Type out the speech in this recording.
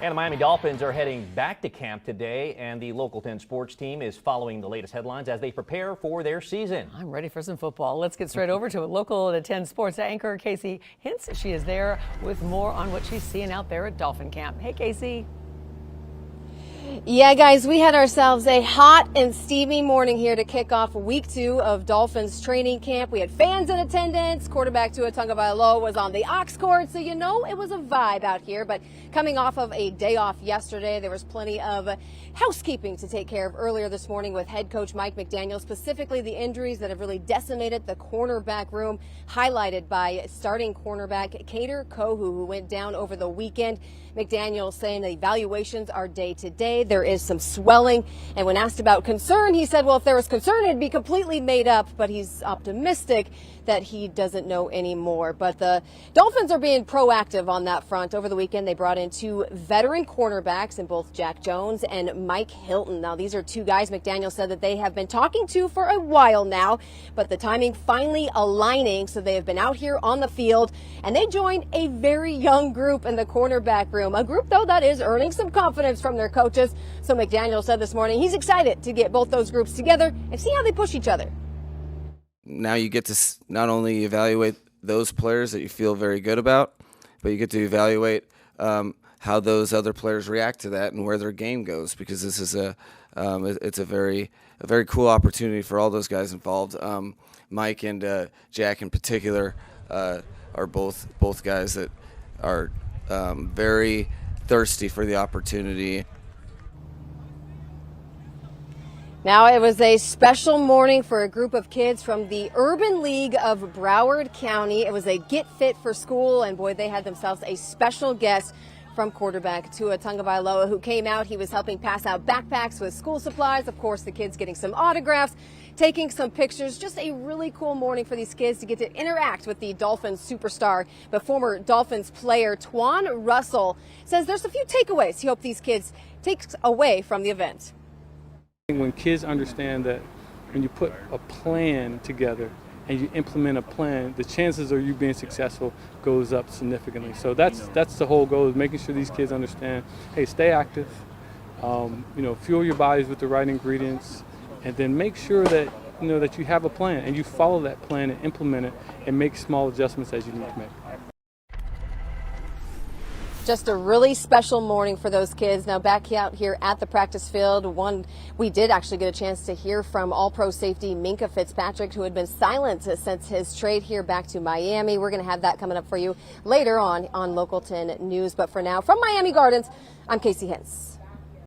And the Miami Dolphins are heading back to camp today, and the Local 10 sports team is following the latest headlines as they prepare for their season. I'm ready for some football. Let's get straight over to it. Local 10 sports anchor Casey Hintz. She is there with more on what she's seeing out there at Dolphin camp. Hey, Casey. Yeah, guys, we had ourselves a hot and steamy morning here to kick off week 2 of Dolphins training camp. We had fans in attendance. Quarterback Tua Tagovailoa was on the Ox Court, so you know it was a vibe out here. But coming off of a day off yesterday, there was plenty of housekeeping to take care of earlier this morning with head coach Mike McDaniel, specifically the injuries that have really decimated the cornerback room, highlighted by starting cornerback Kader Kohou, who went down over the weekend. McDaniel saying the evaluations are day to day. There is some swelling. And when asked about concern, he said, well, if there was concern, it'd be completely made up. But he's optimistic that he doesn't know anymore. But the Dolphins are being proactive on that front. Over the weekend, they brought in 2 veteran cornerbacks in both Jack Jones and Mike Hilton. Now, these are 2 guys McDaniel said that they have been talking to for a while now, but the timing finally aligning. So they have been out here on the field, and they joined a very young group in the cornerback room. A group, though, that is earning some confidence from their coaches. So McDaniel said this morning he's excited to get both those groups together and see how they push each other. Now you get to not only evaluate those players that you feel very good about, but you get to evaluate how those other players react to that and where their game goes, because this is it's a very cool opportunity for all those guys involved. Mike and Jack in particular are both guys that are very thirsty for the opportunity. Now, it was a special morning for a group of kids from the Urban League of Broward County. It was a get fit for school, and boy, they had themselves a special guest from quarterback Tua Tagovailoa, who came out. He was helping pass out backpacks with school supplies. Of course, the kids getting some autographs, taking some pictures. Just a really cool morning for these kids to get to interact with the Dolphins superstar. But former Dolphins player Twan Russell says there's a few takeaways he hopes these kids take away from the event. When kids understand that when you put a plan together and you implement a plan, the chances of you being successful goes up significantly. So that's the whole goal, is making sure these kids understand, hey, stay active, fuel your bodies with the right ingredients, and then make sure that that you have a plan and you follow that plan and implement it and make small adjustments as you need to make. Just a really special morning for those kids. Now back out here at the practice field, we did actually get a chance to hear from All-Pro safety Minkah Fitzpatrick, who had been silent since his trade here back to Miami. We're going to have that coming up for you later on Local 10 News. But for now, from Miami Gardens, I'm Casey Hintz.